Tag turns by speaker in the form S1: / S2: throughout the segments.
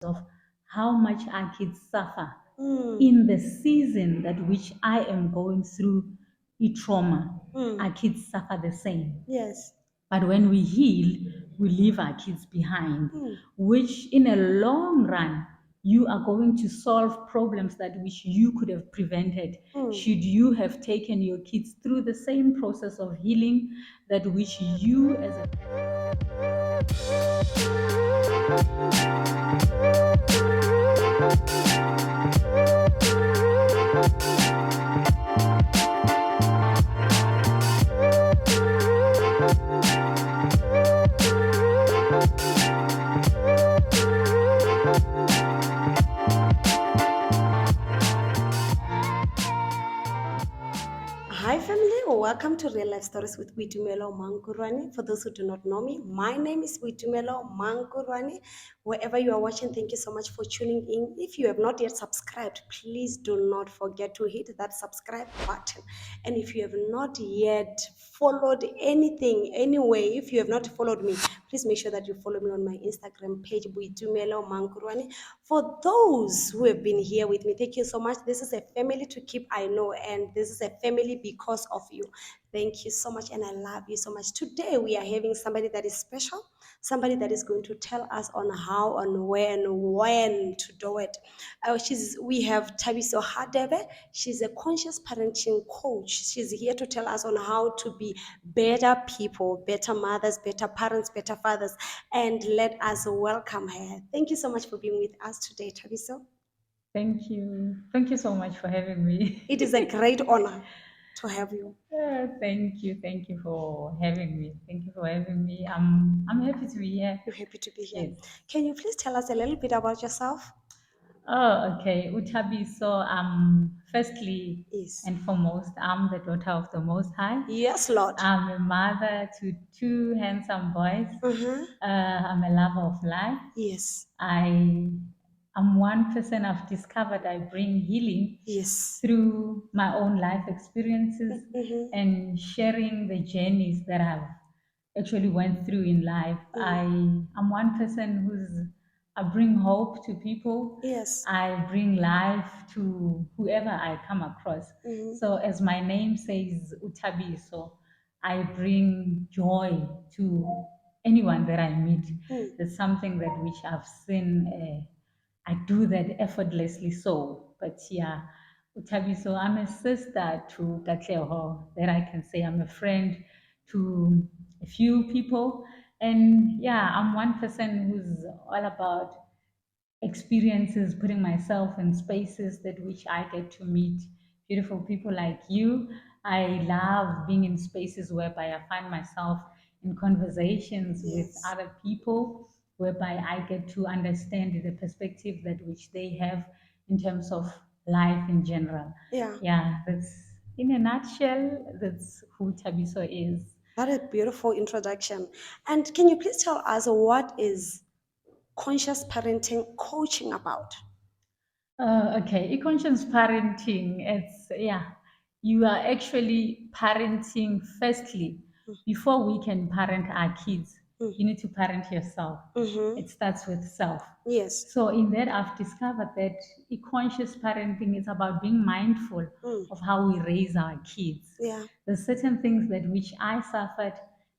S1: of how much our kids suffer in the season that which I am going through a trauma. Our kids suffer the same.
S2: Yes.
S1: But when we heal, we leave our kids behind, which in a long run, you are going to solve problems that which you could have prevented should you have taken your kids through the same process of healing that which you as a
S2: Hi, family. Welcome to Real Life Stories with Boitumelo Mankuroane. For those who do not know me, my name is Boitumelo Mankuroane. Wherever you are watching, thank you so much for tuning in. If you have not yet subscribed, please do not forget to hit that subscribe button. And if you have not yet followed anything, anyway, if you have not followed me, please make sure that you follow me on my Instagram page, Boitumelo Mankuroane. For those who have been here with me, thank you so much. This is a family to keep, I know, and this is a family because of you. Thank you so much, and I love you so much. Today, we are having somebody that is special, somebody that is going to tell us on how and when to do it. We have Tabiso Hadebe. She's a conscious parenting coach. She's here to tell us on how to be better people, better mothers, better parents, better fathers, and let us welcome her. Thank you so much for being with us today, Tabiso.
S1: Thank you. Thank you so much for having me.
S2: It is a great honor to have you.
S1: Thank you. Thank you for having me. Thank you for having me. I'm happy to be here.
S2: We're happy to be here.
S1: Yes.
S2: Can you please tell us a little bit about yourself?
S1: Oh, okay. Tabiso, firstly
S2: Yes.
S1: and foremost, I'm the daughter of the Most High.
S2: Yes, Lord.
S1: I'm a mother to two handsome boys. I'm a lover of life.
S2: Yes.
S1: I'm one person I've discovered I bring healing
S2: Yes.
S1: through my own life experiences and sharing the journeys that I've actually went through in life. I'm one person I bring hope to people.
S2: Yes.
S1: I bring life to whoever I come across. So as my name says, Tabiso, I bring joy to anyone that I meet. That's something that which I've seen. I do that effortlessly. So, but yeah, Tabiso, I'm a sister to Katleho. That I can say I'm a friend to a few people, and yeah, I'm one person who's all about experiences, putting myself in spaces that which I get to meet beautiful people like you. I love being in spaces whereby I find myself in conversations with
S2: Yes.
S1: other people, whereby I get to understand the perspective that which they have in terms of life in general.
S2: Yeah.
S1: Yeah, that's in a nutshell, that's who Tabiso is.
S2: That is a beautiful introduction. And can you please tell us what is conscious parenting coaching about?
S1: Okay, e-conscious parenting, you are actually parenting firstly. Before we can parent our kids, you need to parent yourself.
S2: Mm-hmm.
S1: It starts with self.
S2: Yes.
S1: So in that, I've discovered that e-conscious parenting is about being mindful of how we raise our kids.
S2: Yeah.
S1: There's certain things that which I suffered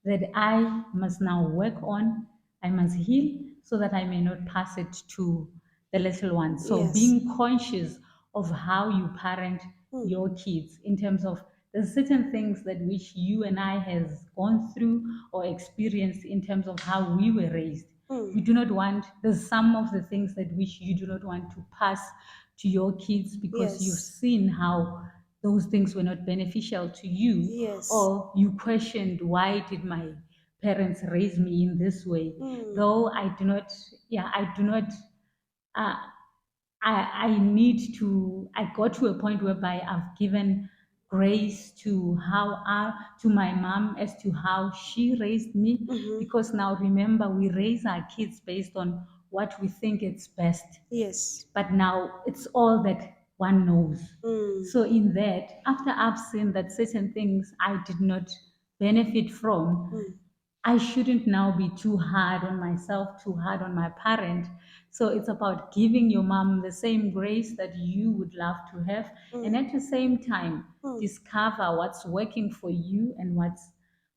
S1: that I must now work on. I must heal so that I may not pass it to the little ones. So
S2: Yes.
S1: being conscious of how you parent your kids in terms of there's certain things that which you and I has gone through or experienced in terms of how we were raised. We do not want there's some of the things that which you do not want to pass to your kids because you've
S2: Yes.
S1: seen how those things were not beneficial to you,
S2: Yes.
S1: or you questioned why did my parents raise me in this way. Though I do not, I do not uh, I need to, I got to a point whereby I've given grace to to my mom as to how she raised me. Because now remember, we raise our kids based on what we think is best.
S2: Yes.
S1: But now it's all that one knows.
S2: Mm.
S1: So in that, after I've seen that certain things I did not benefit from, I shouldn't now be too hard on myself, too hard on my parent. So it's about giving your mom the same grace that you would love to have, and
S2: Mm,
S1: at the same time
S2: mm,
S1: discover what's working for you and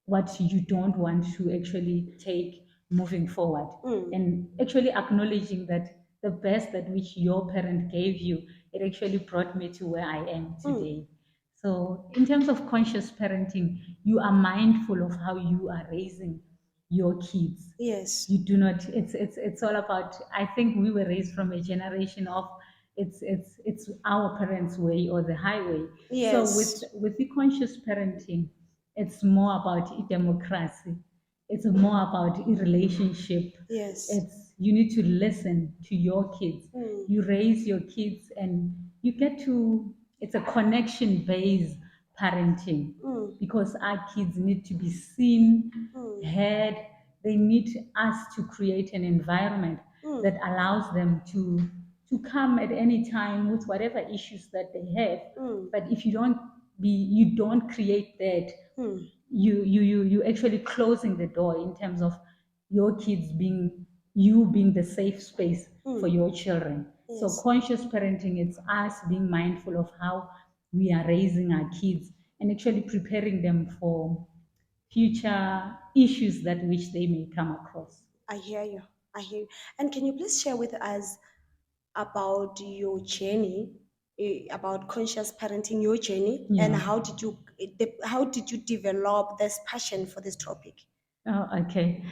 S1: what you don't want to actually take moving forward,
S2: mm.
S1: and actually acknowledging that the best that which your parent gave you, it actually brought me to where I am
S2: Mm.
S1: today. So, in terms of conscious parenting, you are mindful of how you are raising your kids.
S2: Yes.
S1: You do not. It's all about. I think we were raised from a generation of it's our parents' way or the highway. So
S2: Yes.
S1: with the conscious parenting, it's more about democracy. It's more about a relationship.
S2: Yes.
S1: It's you need to listen to your kids.
S2: Mm,
S1: You raise your kids and you get to it's a connection based parenting,
S2: mm,
S1: because our kids need to be seen,
S2: mm,
S1: heard. They need us to create an environment
S2: mm,
S1: that allows them to come at any time with whatever issues that they have.
S2: mm,
S1: But if you don't create that,
S2: mm,
S1: you actually closing the door in terms of your kids being you being the safe space for
S2: mm.
S1: your children. So
S2: Yes.
S1: conscious parenting, it's us being mindful of how we are raising our kids and actually preparing them for future issues that which they may come across.
S2: I hear you. I hear you. And can you please share with us about your journey, about conscious parenting, your journey, and
S1: Yeah.
S2: how did you develop this passion for this topic?
S1: Oh, okay.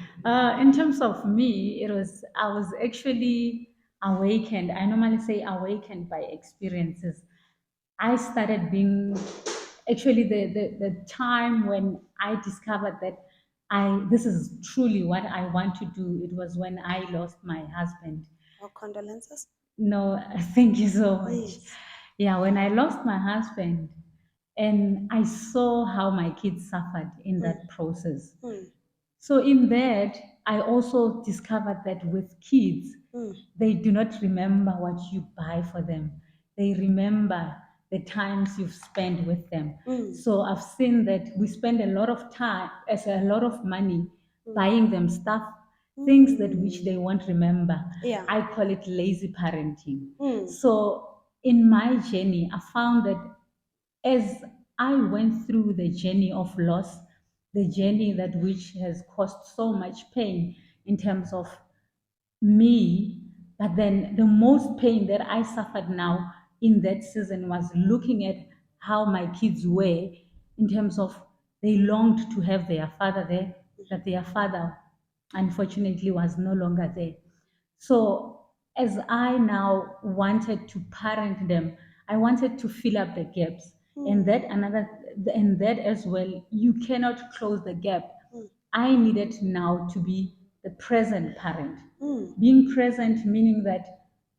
S1: In terms of me, I was actually awakened. I normally say awakened by experiences. I started being actually the time when I discovered that I this is truly what I want to do. It was when I lost my husband.
S2: Our condolences.
S1: No, thank you so much.
S2: Yes.
S1: Yeah, when I lost my husband and I saw how my kids suffered in
S2: Mm,
S1: that process.
S2: mm,
S1: So, in that, I also discovered that with kids,
S2: mm,
S1: they do not remember what you buy for them, they remember the times you've spent with them.
S2: mm,
S1: So, I've seen that we spend a lot of time, as a lot of money,
S2: mm,
S1: buying them stuff, things that which
S2: mm.
S1: they won't remember.
S2: Yeah.
S1: I call it lazy parenting.
S2: Mm,
S1: So, in my journey, I found that as I went through the journey of loss, the journey that which has caused so much pain in terms of me, but then the most pain that I suffered now in that season was looking at how my kids were in terms of they longed to have their father there, that their father unfortunately was no longer there. So as I now wanted to parent them, I wanted to fill up the gaps. And
S2: mm,
S1: that as well, you cannot close the gap.
S2: mm,
S1: I needed now to be the present parent.
S2: mm,
S1: Being present meaning that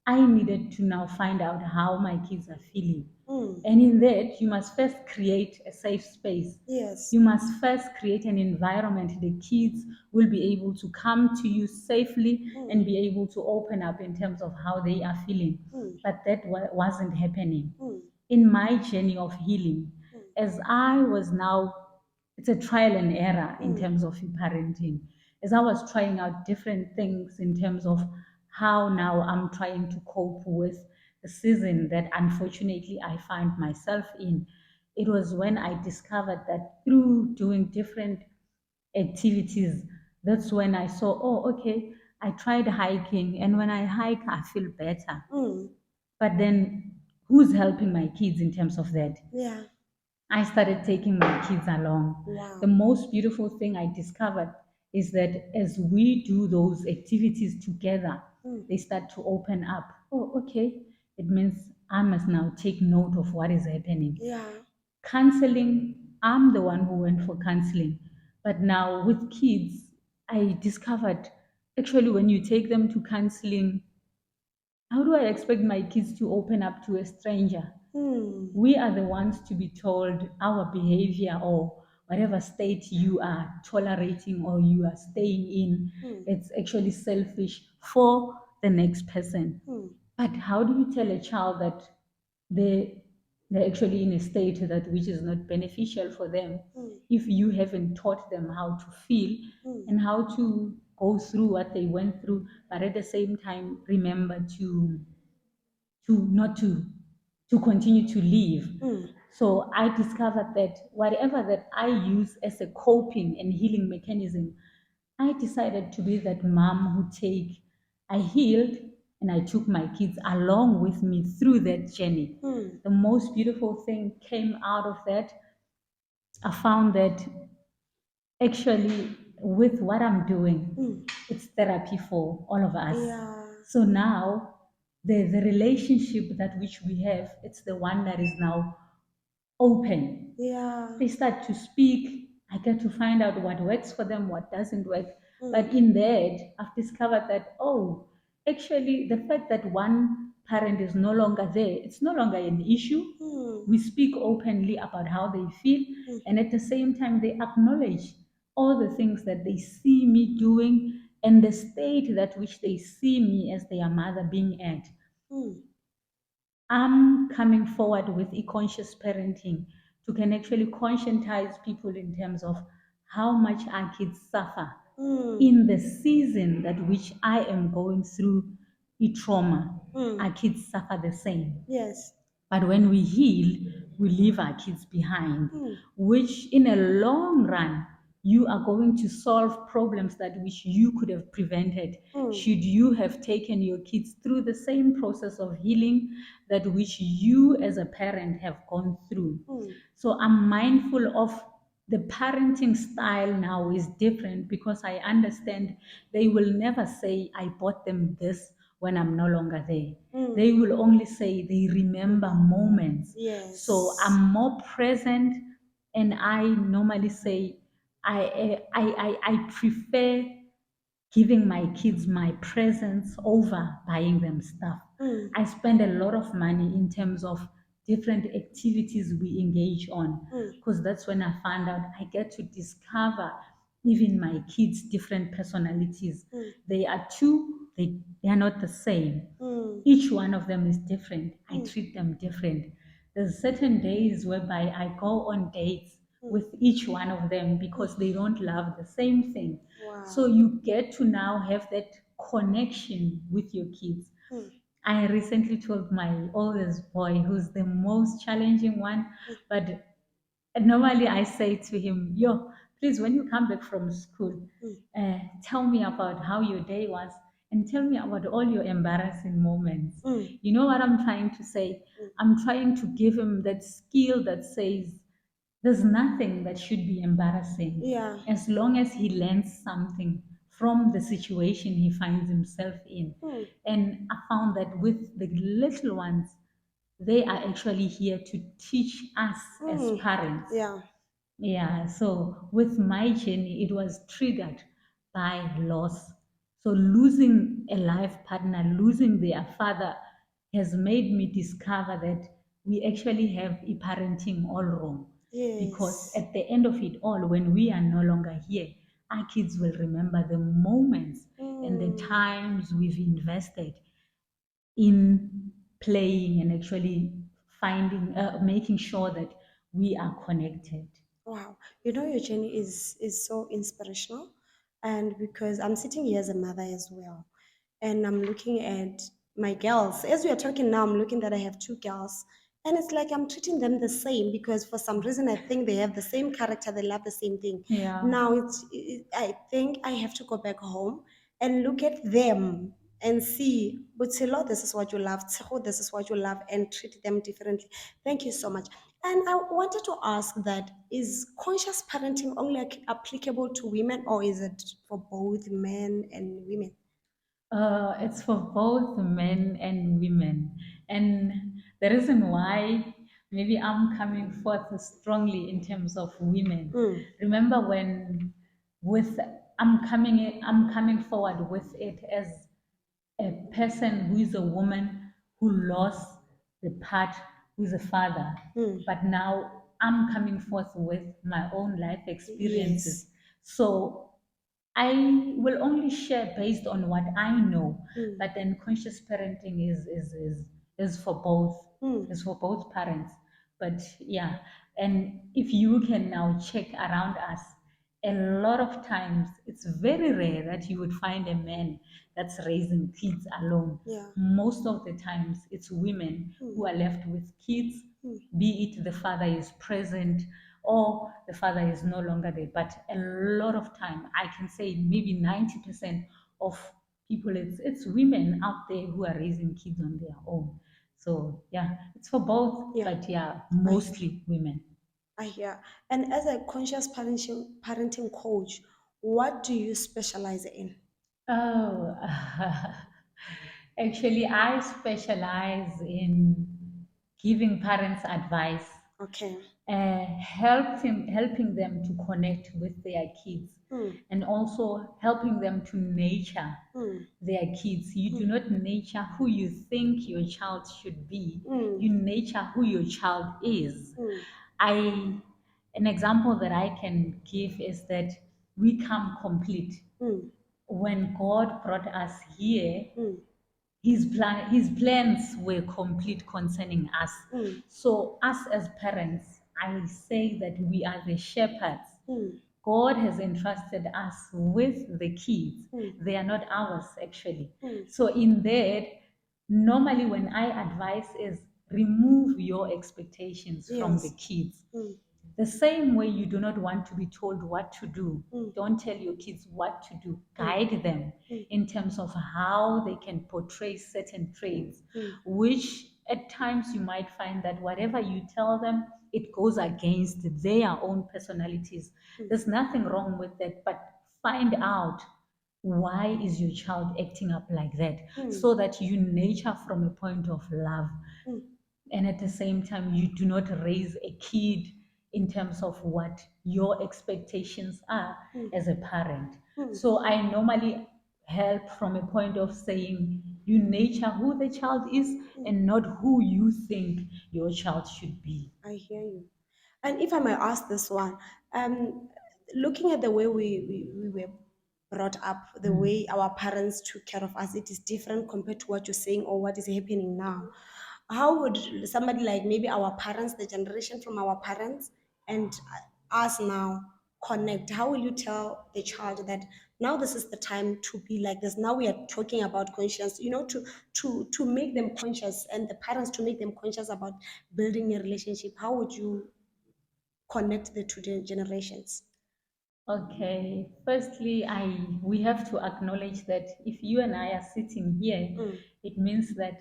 S1: I needed to now find out how my kids are feeling.
S2: mm.
S1: And in that, you must first create a safe space.
S2: Yes.
S1: You must first create an environment the kids will be able to come to you safely
S2: Mm,
S1: and be able to open up in terms of how they are feeling.
S2: mm,
S1: But that wasn't happening.
S2: mm,
S1: In my journey of healing,
S2: mm,
S1: as I was now, it's a trial and error in
S2: mm,
S1: terms of parenting. As I was trying out different things in terms of how now I'm trying to cope with the season that unfortunately I find myself in, it was when I discovered that through doing different activities, that's when I saw, oh, okay, I tried hiking, and when I hike, I feel better.
S2: mm.
S1: But then, who's helping my kids in terms of that?
S2: Yeah.
S1: I started taking my kids along. The
S2: Wow.
S1: most beautiful thing I discovered is that as we do those activities together,
S2: Mm.
S1: they start to open up. Oh, okay. It means I must now take note of what is happening.
S2: Yeah.
S1: Counseling, I'm the one who went for counseling. But now with kids, I discovered actually when you take them to counseling, how do I expect my kids to open up to a stranger?
S2: Mm.
S1: We are the ones to be told our behavior or whatever state you are tolerating or you are staying in,
S2: Mm.
S1: it's actually selfish for the next person.
S2: Mm.
S1: But how do you tell a child that the they're actually in a state that which is not beneficial for them if you haven't taught them how to feel and how to go through what they went through, but at the same time remember to not to continue to live. So I discovered that whatever that I use as a coping and healing mechanism, I decided to be that mom who take. I healed and I took my kids along with me through that journey. The most beautiful thing came out of that. I found that actually with what I'm doing, it's therapy for all of us.
S2: Yeah.
S1: So now the relationship that which we have, it's the one that is now open.
S2: Yeah.
S1: They start to speak. I get to find out what works for them, what doesn't work. But in that, I've discovered that, oh, actually, the fact that one parent is no longer there, it's no longer an issue. We speak openly about how they feel, and at the same time, they acknowledge all the things that they see me doing and the state that which they see me as their mother being at. I'm coming forward with e-conscious parenting to can actually conscientize people in terms of how much our kids suffer in the season that which I am going through trauma. Our kids suffer the same.
S2: Yes.
S1: But when we heal, we leave our kids behind, which in a long run, you are going to solve problems that which you could have prevented should you have taken your kids through the same process of healing that which you as a parent have gone through. So I'm mindful of the parenting style now is different because I understand they will never say I bought them this when I'm no longer there. They will only say they remember moments.
S2: Yes.
S1: So I'm more present, and I normally say I prefer giving my kids my presents over buying them stuff. I spend a lot of money in terms of different activities we engage on because that's when I found out I get to discover even my kids' different personalities. They are two, they are not the same. Each one of them is different. I treat them different. There's certain days whereby I go on dates with each one of them because they don't love the same thing.
S2: Wow.
S1: So you get to now have that connection with your kids. I recently told my oldest boy, who's the most challenging one, but normally I say to him, yo, please, when you come back from school, tell me about how your day was and tell me about all your embarrassing moments. You know what I'm trying to say? I'm trying to give him that skill that says, there's nothing that should be embarrassing
S2: Yeah.
S1: as long as he learns something from the situation he finds himself in. And I found that with the little ones, they are actually here to teach us as parents.
S2: Yeah.
S1: Yeah, so with my journey, it was triggered by loss. So losing a life partner, losing their father, has made me discover that we actually have parenting all wrong. Because
S2: Yes.
S1: at the end of it all, when we are no longer here, our kids will remember the moments and the times we've invested in playing and actually finding, making sure that we are connected.
S2: Wow, you know your journey is so inspirational, and because I'm sitting here as a mother as well, and I'm looking at my girls. As we are talking now, I'm looking that I have two girls, and it's like I'm treating them the same because for some reason I think they have the same character, they love the same thing.
S1: Yeah.
S2: Now I think I have to go back home and look at them and see, Butsilo, this is what you love, Tseho, this is what you love, and treat them differently. Thank you so much. And I wanted to ask that, is conscious parenting only applicable to women, or is it for both men and women?
S1: It's for both men and women. And the reason why maybe I'm coming forth strongly in terms of women. Remember when with I'm coming forward with it as a person who is a woman who lost the part who's a father. But now I'm coming forth with my own life experiences.
S2: Yes.
S1: So I will only share based on what I know.
S2: Mm.
S1: But then conscious parenting is for both. Is for both parents. But yeah, and if you can now check around us, a lot of times it's very rare that you would find a man that's raising kids alone.
S2: Yeah.
S1: Most of the times it's women who are left with kids, be it the father is present or the father is no longer there. But a lot of time, I can say maybe 90% of people, it's women out there who are raising kids on their own. So yeah, it's for both,
S2: Yeah.
S1: but yeah,
S2: I
S1: mostly women.
S2: I hear. And as a conscious parenting coach, what do you specialize in?
S1: Oh, actually, I specialize in giving parents advice,
S2: Okay.
S1: helping them to connect with their kids,
S2: Mm,
S1: and also helping them to nurture
S2: mm,
S1: their kids. You do not nurture who you think your child should be.
S2: mm,
S1: You nurture who your child is.
S2: mm,
S1: I An example that I can give is that we come complete.
S2: mm,
S1: When God brought us here,
S2: mm,
S1: his plans were complete concerning us.
S2: mm,
S1: So us as parents, I say that we are the shepherds.
S2: mm,
S1: God has entrusted us with the kids.
S2: mm,
S1: They are not ours actually.
S2: mm.
S1: So in that, normally when I advise is remove your expectations from the
S2: Yes.
S1: kids.
S2: Mm,
S1: The same way you do not want to be told what to do,
S2: mm,
S1: don't tell your kids what to do.
S2: mm,
S1: Guide them
S2: mm,
S1: in terms of how they can portray certain traits,
S2: mm,
S1: which at times you might find that whatever you tell them, it goes against their own personalities.
S2: mm,
S1: There's nothing wrong with that, but find out why is your child acting up like that
S2: mm,
S1: so that you nurture from a point of love,
S2: mm,
S1: and at the same time you do not raise a kid in terms of what your expectations are
S2: mm,
S1: as a parent.
S2: mm.
S1: So I normally help from a point of saying you nurture who the child is and not who you think your child should be.
S2: I hear you. And if I may ask this one, um, looking at the way we were brought up, the way our parents took care of us, it is different compared to what you're saying or what is happening now. How would somebody like maybe our parents, the generation from our parents, and us now connect? How will you tell the child that now this is the time to be like this? Now we are talking about conscience, to make them conscious, and the parents to make them conscious about building a relationship. How would you connect the two generations?
S1: Okay, firstly, I we have to acknowledge that if you and I are sitting here,
S2: Mm,
S1: it means that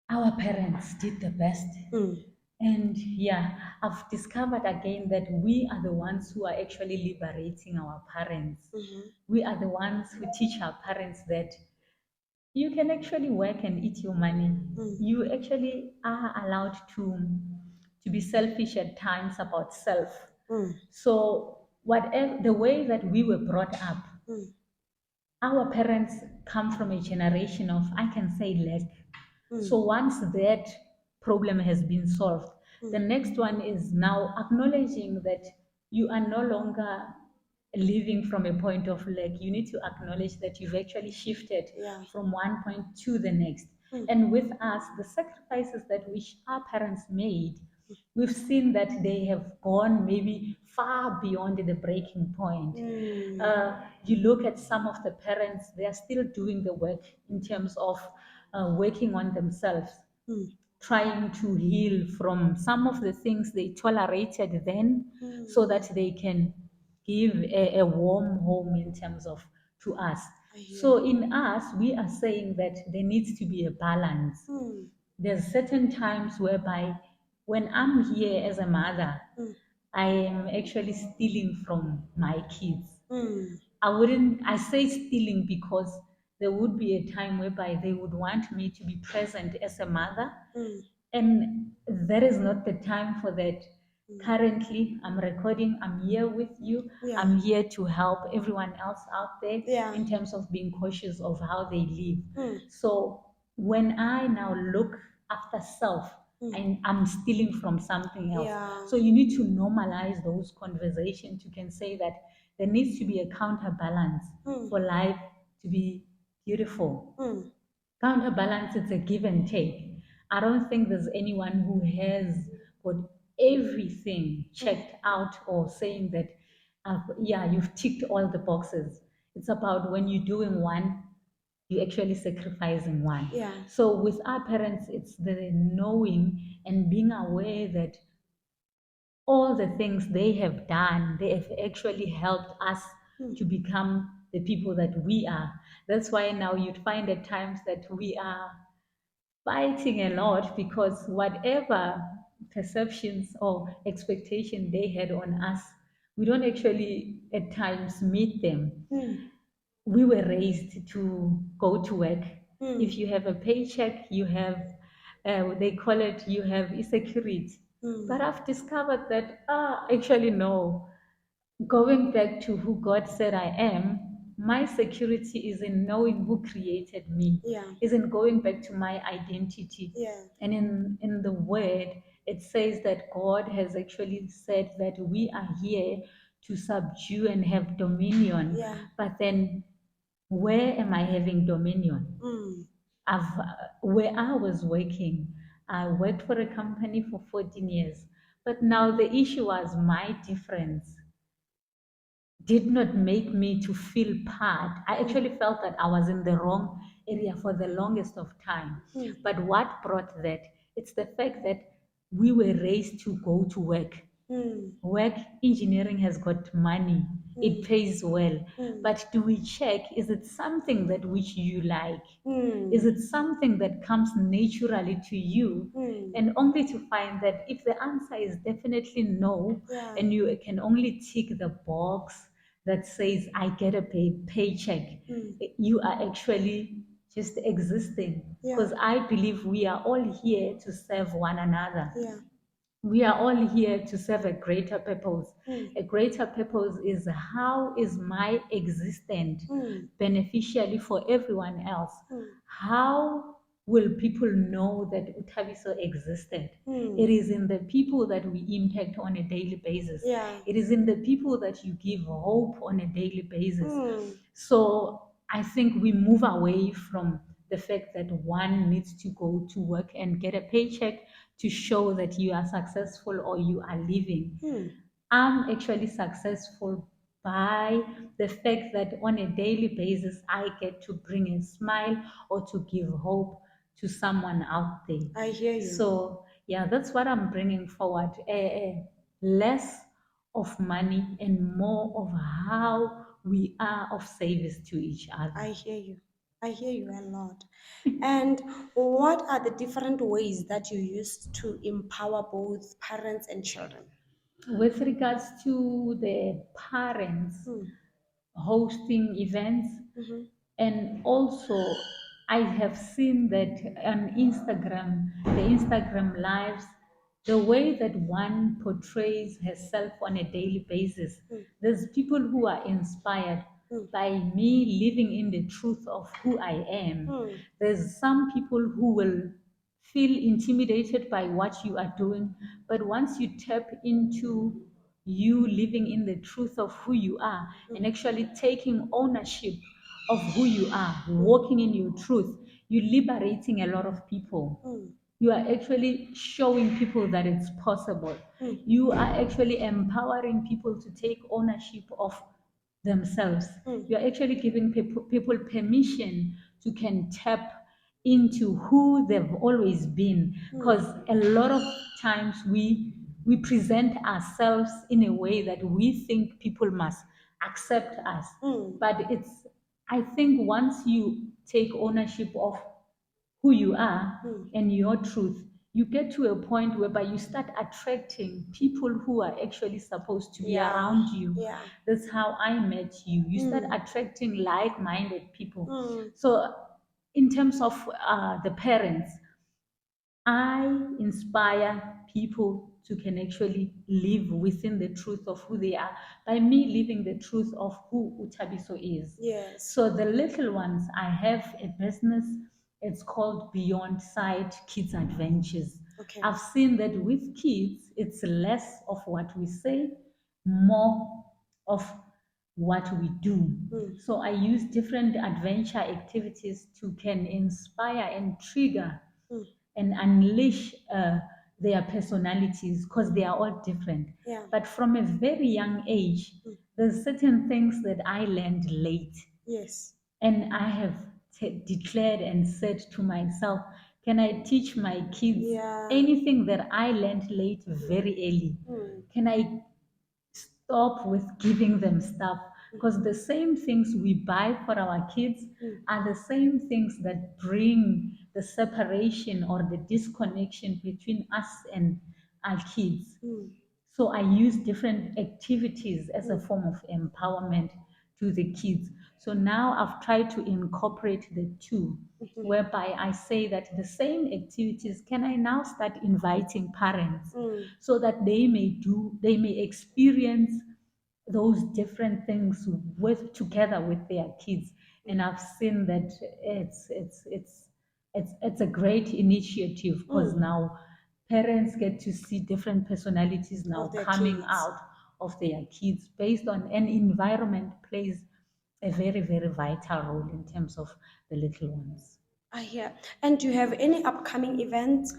S1: our parents did the best.
S2: mm,
S1: And yeah, I've discovered again that we are the ones who are actually liberating our parents.
S2: mm-hmm,
S1: We are the ones who teach our parents that you can actually work and eat your money.
S2: mm,
S1: You actually are allowed to be selfish at times about self.
S2: mm,
S1: So whatever the way that we were brought up,
S2: mm,
S1: our parents come from a generation of, I can say, lack.
S2: mm,
S1: So once that problem has been solved, the
S2: mm.
S1: next one is now acknowledging that you are no longer living from a point of lack. You need to acknowledge that you've actually shifted
S2: Yeah.
S1: from one point to the next.
S2: Mm,
S1: And with us, the sacrifices that which our parents made, we've seen that they have gone maybe far beyond the breaking point.
S2: mm,
S1: You look at some of the parents, they are still doing the work in terms of working on themselves,
S2: mm,
S1: trying to heal from some of the things they tolerated then so
S2: mm.
S1: that they can give a warm home in terms of to us.
S2: I hear.
S1: So in us, we are saying that there needs to be a balance.
S2: Mm,
S1: There's certain times whereby when I'm here as a mother,
S2: mm,
S1: I am actually stealing from my kids.
S2: mm,
S1: I say stealing because there would be a time whereby they would want me to be present as a mother,
S2: mm,
S1: and there is not the time for that.
S2: mm.
S1: Currently, I'm recording, I'm here with you,
S2: Yeah.
S1: I'm here to help everyone else out there
S2: Yeah.
S1: in terms of being cautious of how they live.
S2: Mm,
S1: So when I now look after self,
S2: mm.
S1: I'm stealing from something else.
S2: Yeah.
S1: So you need to normalize those conversations. You can say that there needs to be a counterbalance
S2: Mm,
S1: for life to be beautiful.
S2: mm,
S1: Counterbalance, it's a give and take. I don't think there's anyone who has got everything checked out or saying that, yeah, you've ticked all the boxes. It's about when you're doing one, you're actually sacrificing one.
S2: Yeah.
S1: So with our parents, it's the knowing and being aware that all the things they have done, they have actually helped us to become the people that we are. That's why now you'd find at times that we are fighting a lot because whatever perceptions or expectation they had on us, we don't actually at times meet them. We were raised to go to work. If you have a paycheck, you have, they call it, you have insecurity. But I've discovered that, actually, no. Going back to who God said I am, my security is in knowing who created me,
S2: Yeah.
S1: is in going back to my identity.
S2: Yeah.
S1: And in the word, it says that God has actually said that we are here to subdue and have dominion.
S2: Yeah.
S1: But then, where am I having dominion? Where I was working, I worked for a company for 14 years. But now the issue was my difference did not make me to feel part. I actually felt that I was in the wrong area for the longest of time. But what brought that? It's the fact that we were raised to go to work. Work engineering has got money. It pays well. But do we check, is it something that which you like? Is it something that comes naturally to you? And only to find that if the answer is definitely no,
S2: Yeah.
S1: and you can only tick the box that says, I get a paycheck, you are actually just existing.
S2: Yeah.
S1: Because I believe we are all here to serve one another.
S2: Yeah.
S1: We are all here to serve a greater purpose. A greater purpose is how is my existence beneficially for everyone else? How will people know that Utabiso existed? It is in the people that we impact on a daily basis.
S2: Yeah.
S1: It is in the people that you give hope on a daily basis. So I think we move away from the fact that one needs to go to work and get a paycheck to show that you are successful or you are living. I'm actually successful by the fact that on a daily basis I get to bring a smile or to give hope to someone out there.
S2: I hear you.
S1: So, yeah, that's what I'm bringing forward. Less of money and more of how we are of service to each other.
S2: I hear you. I hear you a lot. And what are the different ways that you use to empower both parents and children?
S1: With regards to the parents hosting events, and also I have seen that on Instagram, the Instagram lives, the way that one portrays herself on a daily basis, there's people who are inspired by me living in the truth of who I am. There's some people who will feel intimidated by what you are doing, but once you tap into you living in the truth of who you are and actually taking ownership of who you are, walking in your truth, you're liberating a lot of people. You are actually showing people that it's possible. You are actually empowering people to take ownership of themselves. You're actually giving people permission to can tap into who they've always been. Because a lot of times we present ourselves in a way that we think people must accept us. But it's, I think once you take ownership of who you are and your truth, you get to a point whereby you start attracting people who are actually supposed to be
S2: Yeah.
S1: around you.
S2: Yeah.
S1: That's how I met you. You start attracting like-minded people. So in terms of the parents, I inspire people to can actually live within the truth of who they are by me living the truth of who Utabiso is.
S2: Yes.
S1: So the little ones, I have a business. It's called Beyond Sight Kids Adventures.
S2: Okay.
S1: I've seen that with kids, it's less of what we say, more of what we do. So I use different adventure activities to can inspire and trigger and unleash their personalities because they are all different.
S2: Yeah.
S1: But from a very young age, there's certain things that I learned late.
S2: Yes.
S1: And I have declared and said to myself, can I teach my kids
S2: Yeah.
S1: anything that I learned late very early? Can I stop with giving them stuff? Because the same things we buy for our kids are the same things that bring the separation or the disconnection between us and our kids. So I use different activities as a form of empowerment to the kids. So now I've tried to incorporate the two, whereby I say that the same activities can I now start inviting parents so that they may experience those different things with together with their kids. And I've seen that it's a great initiative because now parents get to see different personalities now
S2: Of their
S1: coming
S2: kids.
S1: out of their kids based on an environment plays a very, very vital role in terms of the little ones.
S2: I hear. And do you have any upcoming events?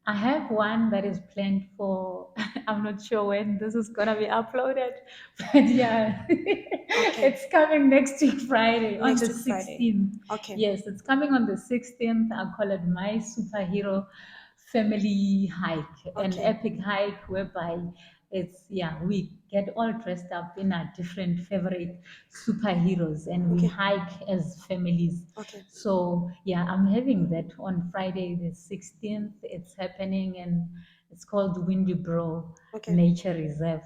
S1: I have one that is planned for, I'm not sure when this is going to be uploaded, but yeah, it's coming next week Friday on
S2: Next
S1: the
S2: week Friday.
S1: 16th.
S2: Okay.
S1: Yes, it's coming on the 16th. I call it My Superhero Family Hike, an
S2: Okay.
S1: epic hike whereby we get all dressed up in our different favorite superheroes and we
S2: Okay.
S1: hike as families.
S2: Okay.
S1: So yeah, I'm having that on Friday the 16th. It's happening and it's called Windybro
S2: Okay.
S1: Nature Reserve,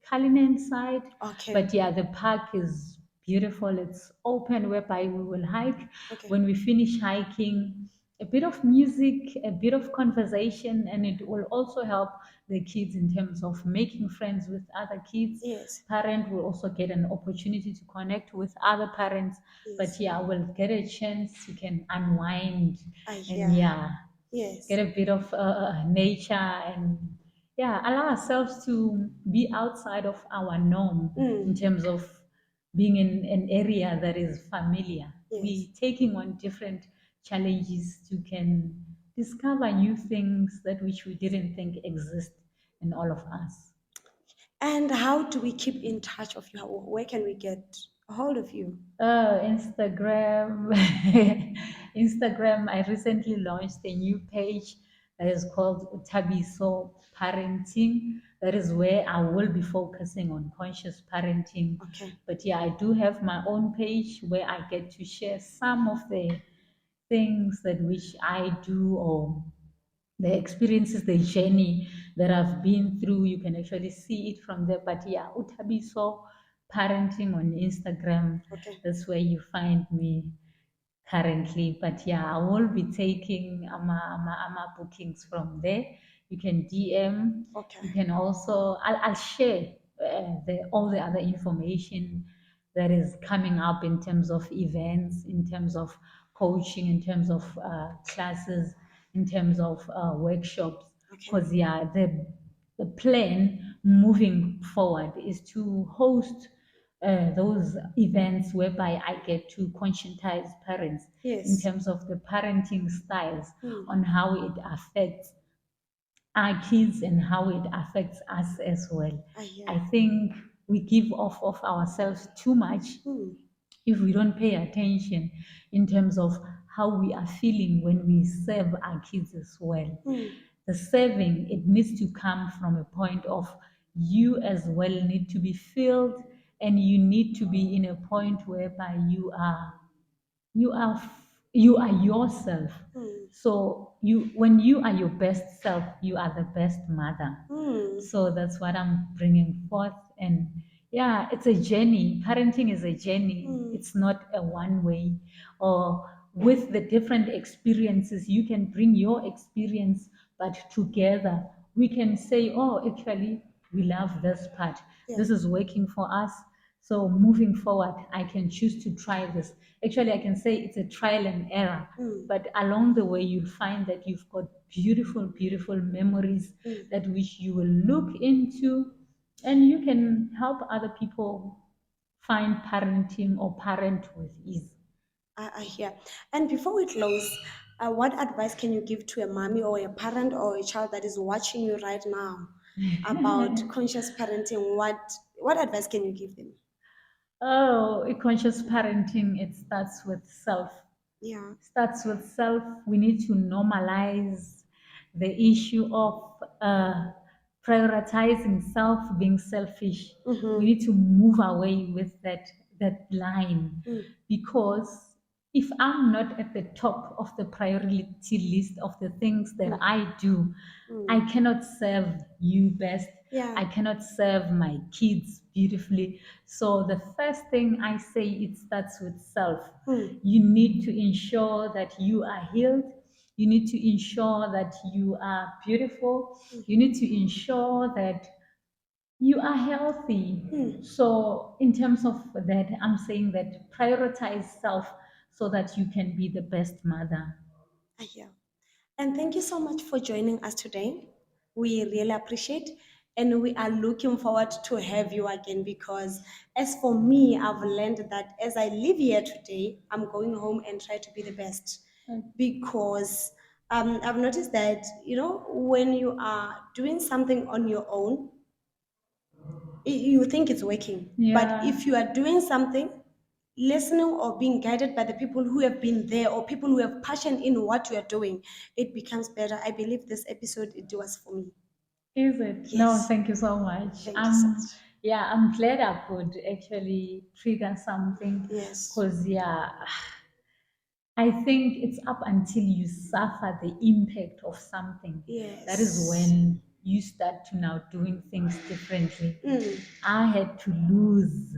S1: Cullinan side.
S2: Okay.
S1: But yeah, the park is beautiful. It's open whereby we will hike.
S2: Okay.
S1: When we finish hiking, a bit of music, a bit of conversation, and it will also help the kids in terms of making friends with other kids.
S2: Yes.
S1: Parent will also get an opportunity to connect with other parents. But
S2: Yes.
S1: yeah, we'll get a chance to can unwind
S2: I
S1: and
S2: hear.
S1: yeah,
S2: Yes.
S1: get a bit of nature and yeah, allow ourselves to be outside of our norm in terms of being in an area that is familiar.
S2: Yes.
S1: We taking on different challenges to can discover new things that which we didn't think exist in all of us.
S2: And how do we keep in touch of you? Where can we get a hold of you?
S1: Instagram. Instagram. I recently launched a new page that is called Tabiso Parenting. That is where I will be focusing on conscious parenting.
S2: Okay.
S1: But yeah, I do have my own page where I get to share some of the things that which I do or the experiences, the journey that I've been through. You can actually see it from there. But yeah, Utabiso Parenting on Instagram.
S2: Okay.
S1: That's where you find me currently. But yeah, I will be taking ama bookings from there. You can DM.
S2: Okay.
S1: You can also, I'll share all the other information that is coming up in terms of events, in terms of coaching, in terms of classes, in terms of workshops.
S2: Okay.
S1: Because yeah, the plan moving forward is to host those events whereby I get to conscientize parents in
S2: Yes.
S1: terms of the parenting styles
S2: Hmm.
S1: on how it affects our kids and how it affects us as well.
S2: I hear.
S1: I think we give off of ourselves too much if we don't pay attention in terms of how we are feeling when we serve our kids as well. The serving, it needs to come from a point of you as well need to be filled and you need to be in a point whereby you are yourself. So you when you are your best self, you are the best mother. So that's what I'm bringing forth. And yeah, it's a journey. Parenting is a journey. It's not a one way. Or with the different experiences, you can bring your experience, but together we can say, oh, actually, we love this part.
S2: Yeah.
S1: This is working for us. So moving forward, I can choose to try this. Actually, I can say it's a trial and error. But along the way, you'll find that you've got beautiful, beautiful memories that which you will look into, and you can help other people find parenting or parent with ease.
S2: I hear. And before we close, What advice can you give to a mommy or a parent or a child that is watching you right now about conscious parenting? What advice can you give them?
S1: Oh, conscious parenting, it starts with self.
S2: Yeah.
S1: Starts with self. We need to normalize the issue of prioritizing self, being selfish. We
S2: Mm-hmm.
S1: need to move away with that line,
S2: Mm.
S1: because if I'm not at the top of the priority list of the things that I do, I
S2: Mm.
S1: cannot serve you best.
S2: Yeah.
S1: I cannot serve my kids beautifully. So the first thing I say, it starts with self.
S2: Mm.
S1: You need to ensure that you are healed. You need to ensure that you are beautiful. You need to ensure that you are healthy.
S2: Mm.
S1: So, in terms of that, I'm saying that prioritize self so that you can be the best mother.
S2: Yeah. And thank you so much for joining us today. We really appreciate, and we are looking forward to have you again, because as for me, I've learned that as I live here today, I'm going home and try to be the best, because I've noticed that, when you are doing something on your own, you think it's working. But
S1: Yeah,
S2: if you are doing something, listening or being guided by the people who have been there or people who have passion in what you are doing, it becomes better. I believe this episode, it was for me.
S1: is it? No,
S2: Yes.
S1: thank you so much.
S2: Thank you so much.
S1: Yeah, I'm glad I could actually trigger something,
S2: Yes.
S1: because yeah, I think it's up until you suffer the impact of something. That is
S2: Yes.
S1: when you start to now doing things differently.
S2: Mm.
S1: I had to lose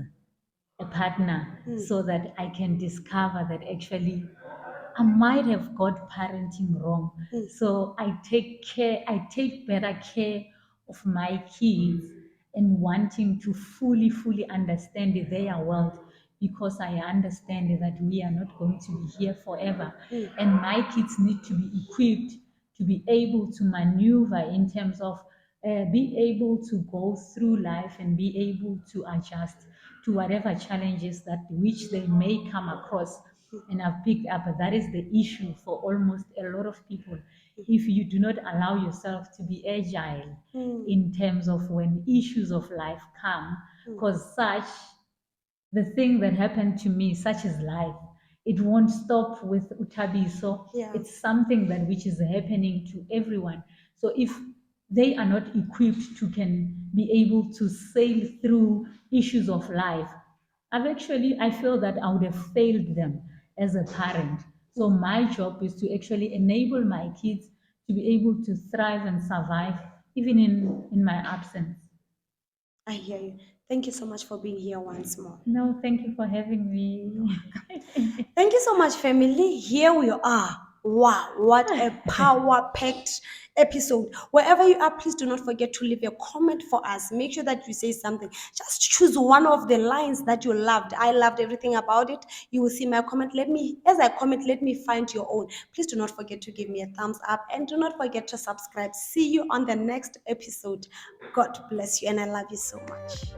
S1: a partner
S2: Mm.
S1: so that I can discover that actually I might have got parenting wrong.
S2: Mm.
S1: So I take better care of my kids, and wanting to fully understand their world, because I understand that we are not going to be here forever.
S2: Mm.
S1: And my kids need to be equipped to be able to maneuver in terms of be able to go through life and be able to adjust to whatever challenges that which they may come across. And I've picked up that is the issue for almost a lot of people. If you do not allow yourself to be agile
S2: Mm.
S1: in terms of when issues of life come,
S2: Mm.
S1: because such the thing that happened to me, such is life. It won't stop with Utabiso.
S2: Yeah.
S1: It's something that which is happening to everyone. So if they are not equipped to can be able to sail through issues of life, I feel that I would have failed them as a parent. So my job is to actually enable my kids to be able to thrive and survive even in my absence.
S2: I hear you. Thank you so much for being here once more.
S1: No, thank you for having me.
S2: Thank you so much, family. Here we are. Wow, what a power packed episode. Wherever you are, please do not forget to leave a comment for us. Make sure that you say something. Just choose one of the lines that you loved. I loved everything about it. You will see my comment. As I comment, let me find your own. Please do not forget to give me a thumbs up and do not forget to subscribe. See you on the next episode. God bless you, and I love you so much.